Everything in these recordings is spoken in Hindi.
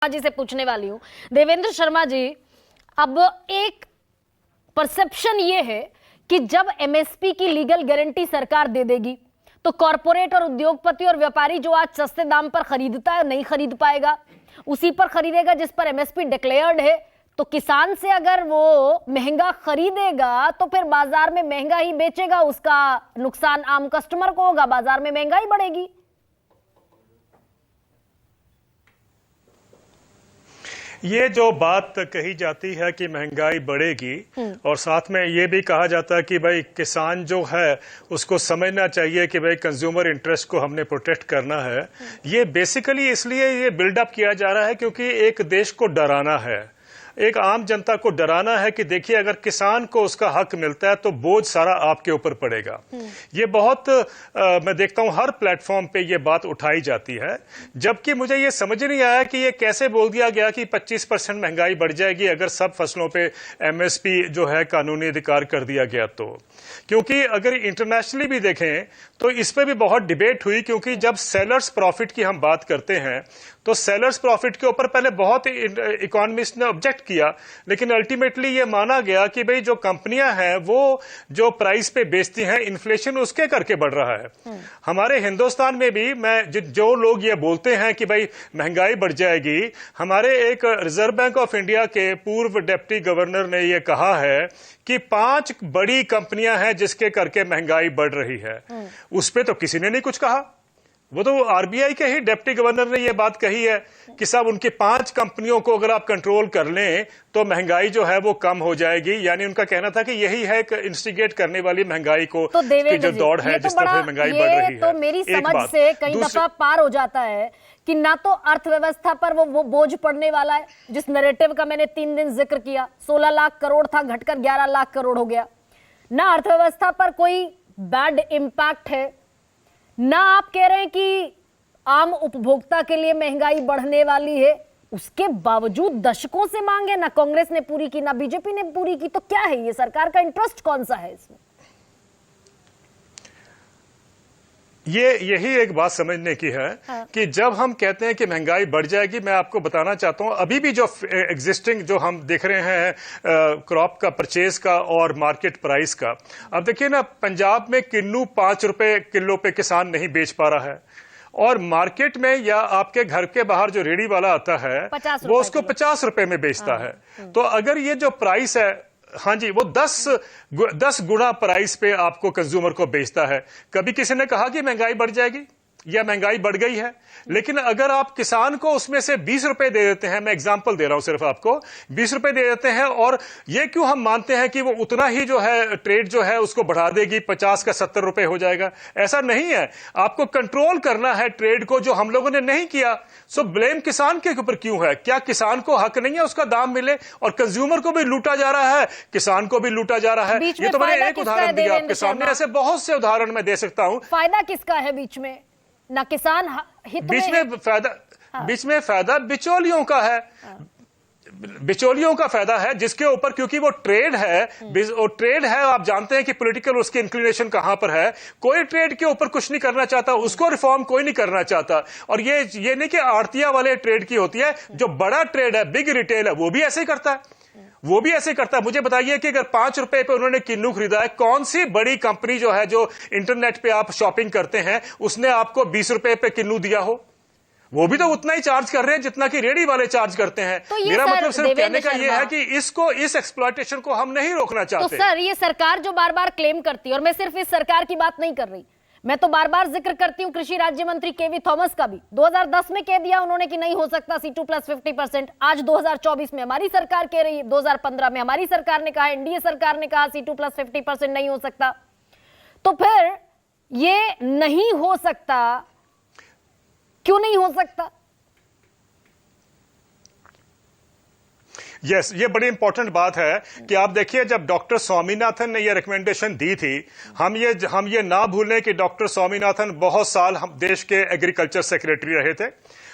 जी से पूछने वाली हूं। देवेंद्र शर्मा जी, अब एक परसेप्शन ये है कि जब एमएसपी की लीगल गारंटी सरकार दे देगी तो कॉरपोरेट और उद्योगपति और व्यापारी जो आज सस्ते दाम पर खरीदता है नहीं खरीद पाएगा, उसी पर खरीदेगा जिस पर एमएसपी डिक्लेयर्ड है। तो किसान से अगर वो महंगा खरीदेगा तो फिर बाजार में महंगा ही बेचेगा, उसका नुकसान आम कस्टमर को होगा, बाजार में महंगाई बढ़ेगी। ये जो बात कही जाती है कि महंगाई बढ़ेगी और साथ में ये भी कहा जाता है कि भाई किसान जो है उसको समझना चाहिए कि भाई कंज्यूमर इंटरेस्ट को हमने प्रोटेक्ट करना है, ये बेसिकली इसलिए ये बिल्डअप किया जा रहा है क्योंकि एक देश को डराना है, एक आम जनता को डराना है कि देखिए अगर किसान को उसका हक मिलता है तो बोझ सारा आपके ऊपर पड़ेगा। ये बहुत मैं देखता हूं हर प्लेटफॉर्म पे ये बात उठाई जाती है, जबकि मुझे ये समझ नहीं आया कि ये कैसे बोल दिया गया कि 25% महंगाई बढ़ जाएगी अगर सब फसलों पे एमएसपी जो है कानूनी अधिकार कर दिया गया तो। क्योंकि अगर इंटरनेशनली भी देखें तो इस पे भी बहुत डिबेट हुई, क्योंकि जब सेलर्स प्रॉफिट की हम बात करते हैं तो सेलर्स प्रॉफिट के ऊपर पहले बहुत इकोनॉमिस्ट ने ऑब्जेक्ट किया, लेकिन अल्टीमेटली ये माना गया कि भाई जो कंपनियां हैं वो जो प्राइस पे बेचती हैं इन्फ्लेशन उसके करके बढ़ रहा है। हमारे हिंदुस्तान में भी जो लोग ये बोलते हैं कि भाई महंगाई बढ़ जाएगी, हमारे एक रिजर्व बैंक ऑफ इंडिया के पूर्व डिप्टी गवर्नर ने ये कहा है कि 5 बड़ी कंपनियां हैं जिसके करके महंगाई बढ़ रही है। उस पे तो किसी ने नहीं कुछ कहा, वो तो आरबीआई के ही डिप्टी गवर्नर ने ये बात कही है कि साहब उनकी 5 कंपनियों को अगर आप कंट्रोल कर लें तो महंगाई जो है वो कम हो जाएगी। यानी उनका कहना था कि यही है कि इंस्टिगेट करने वाली महंगाई को तो की जो दौड़ है जिस तरह से महंगाई बढ़ रही है। तो मेरी समझ से कई दफा पार हो जाता है कि ना तो अर्थव्यवस्था पर वो बोझ पड़ने वाला है, जिस नैरेटिव का मैंने 3 दिन जिक्र किया, 16 लाख करोड़ था घटकर 11 लाख करोड़ हो गया। ना अर्थव्यवस्था पर कोई बैड इंपैक्ट है, ना आप कह रहे हैं कि आम उपभोक्ता के लिए महंगाई बढ़ने वाली है। उसके बावजूद दशकों से मांग है, ना कांग्रेस ने पूरी की ना बीजेपी ने पूरी की। तो क्या है ये, सरकार का इंटरेस्ट कौन सा है इसमें? यही एक बात समझने की है कि जब हम कहते हैं कि महंगाई बढ़ जाएगी, मैं आपको बताना चाहता हूं अभी भी जो एग्जिस्टिंग जो हम देख रहे हैं क्रॉप का परचेज का और मार्केट प्राइस का, अब देखिए ना पंजाब में किन्नू 5 रुपए किलो पे किसान नहीं बेच पा रहा है, और मार्केट में या आपके घर के बाहर जो रेडी वाला आता है वो उसको 50 रुपए में बेचता है। तो अगर ये जो प्राइस है, हाँ जी, वो 10 गुना प्राइस पे आपको कंज्यूमर को बेचता है। कभी किसी ने कहा कि महंगाई बढ़ जाएगी या महंगाई बढ़ गई है, लेकिन अगर आप किसान को उसमें से 20 रुपए दे देते हैं, मैं एग्जांपल दे रहा हूं सिर्फ आपको, 20 रुपए दे देते हैं, और ये क्यों हम मानते हैं कि वो उतना ही जो है ट्रेड जो है उसको बढ़ा देगी, 50 का 70 रुपए हो जाएगा, ऐसा नहीं है। आपको कंट्रोल करना है ट्रेड को, जो हम लोगों ने नहीं किया। सो ब्लेम किसान के ऊपर क्यों है? क्या किसान को हक नहीं है उसका दाम मिले? और कंज्यूमर को भी लूटा जा रहा है, किसान को भी फायदा जा रहा है। ये तो मैंने एक उदाहरण दिया आपके सामने, ऐसे बहुत से उदाहरण मैं दे सकता हूं। फायदा किसका है बीच में? ना किसान हित में बीच में फायदा, बीच में फायदा बिचौलियों का है। बिचौलियों का फायदा है जिसके ऊपर, क्योंकि वो ट्रेड है, वो ट्रेड है, आप जानते हैं कि पॉलिटिकल उसकी इंक्लिनेशन कहां पर है। कोई ट्रेड के ऊपर कुछ नहीं करना चाहता, उसको रिफॉर्म कोई नहीं करना चाहता। और ये नहीं कि आड़तिया वाले ट्रेड की होती है, जो बड़ा ट्रेड है, बिग रिटेल है, वो भी ऐसे ही करता है, वो भी ऐसे करता है। मुझे बताइए कि अगर 5 रुपए पे उन्होंने किन्नू खरीदा है, कौन सी बड़ी कंपनी जो है जो इंटरनेट पे आप शॉपिंग करते हैं उसने आपको 20 रुपए पे किन्नू दिया हो? वो भी तो उतना ही चार्ज कर रहे हैं जितना कि रेडी वाले चार्ज करते हैं। तो मेरा मतलब सिर्फ कहने का ये है कि इस एक्सप्लॉयटेशन को हम नहीं रोकना चाहते। तो सर, ये सरकार जो बार बार क्लेम करती है, और मैं सिर्फ इस सरकार की बात नहीं कर रही, मैं तो बार बार जिक्र करती हूं कृषि राज्य मंत्री केवी थॉमस का भी। 2010 में कह दिया उन्होंने कि नहीं हो सकता C2 प्लस 50%। आज 2024 में हमारी सरकार कह रही है, 2015 में हमारी सरकार ने कहा, एनडीए सरकार ने कहा C2 प्लस 50% नहीं हो सकता। तो फिर ये नहीं हो सकता, क्यों नहीं हो सकता? यस, ये बड़ी इंपॉर्टेंट बात है कि आप देखिए जब डॉक्टर स्वामीनाथन ने ये रिकमेंडेशन दी थी, हम ये ना भूलें कि डॉक्टर स्वामीनाथन बहुत साल हम देश के एग्रीकल्चर सेक्रेटरी रहे थे,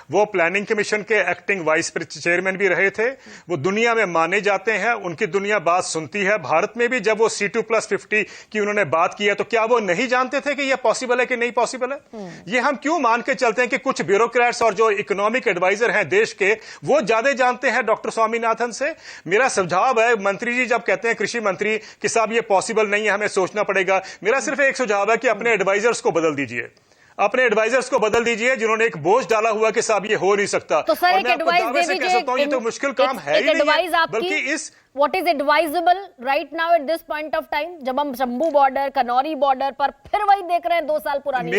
वो प्लानिंग कमीशन के एक्टिंग वाइस चेयरमैन भी रहे थे। वो दुनिया में माने जाते हैं, उनकी दुनिया बात सुनती है। भारत में भी जब वो C2+50 की उन्होंने बात की है तो क्या वो नहीं जानते थे कि ये पॉसिबल है कि नहीं पॉसिबल है? ये हम क्यों मान के चलते हैं कि कुछ ब्यूरोक्रेट्स और जो इकोनॉमिक एडवाइजर हैं देश के वो ज्यादा जानते हैं डॉक्टर स्वामीनाथन से? मेरा सुझाव है, मंत्री जी जब कहते हैं कृषि मंत्री कि साहब ये पॉसिबल नहीं है, हमें सोचना पड़ेगा, मेरा सिर्फ एक सुझाव है कि अपने एडवाइजर्स को बदल दीजिए। अपने एडवाइजर्स को बदल दीजिए जिन्होंने एक बोझ डाला हुआ कि साहब ये हो नहीं सकता। तो सर एक एडवाइस दे दीजिए, कह सकता हूं ये तो मुश्किल काम है ही नहीं है, बल्कि इस what is advisable right now at this point of time, जब हम शंभू बॉर्डर, कनौरी बॉर्डर पर फिर वही देख रहे हैं 2 साल पुरानी।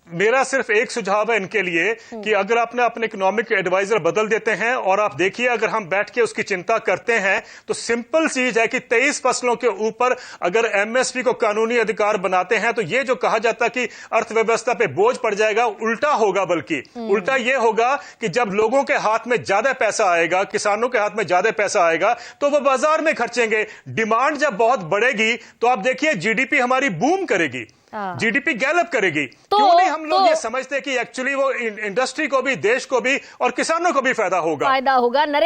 मेरा सिर्फ एक सुझाव है इनके लिए कि अगर आपने अपने इकोनॉमिक एडवाइजर बदल देते हैं और आप देखिए अगर हम बैठ के उसकी चिंता करते हैं तो सिंपल चीज है कि 23 फसलों के ऊपर अगर एमएसपी को कानूनी अधिकार बनाते हैं तो ये जो कहा जाता है कि अर्थव्यवस्था पे बोझ पड़ जाएगा, उल्टा होगा। बल्कि उल्टा ये होगा कि जब लोगों के हाथ में ज्यादा पैसा आएगा, किसानों के हाथ में ज्यादा पैसा आएगा तो वो बाजार में खर्चेंगे। डिमांड जब बहुत बढ़ेगी तो आप देखिए जीडीपी हमारी बूम करेगी, जीडीपी गैलअप करेगी। क्यों नहीं हम लोग ये समझते कि एक्चुअली वो इंडस्ट्री को भी, देश को भी और किसानों को भी फायदा होगा। नरेश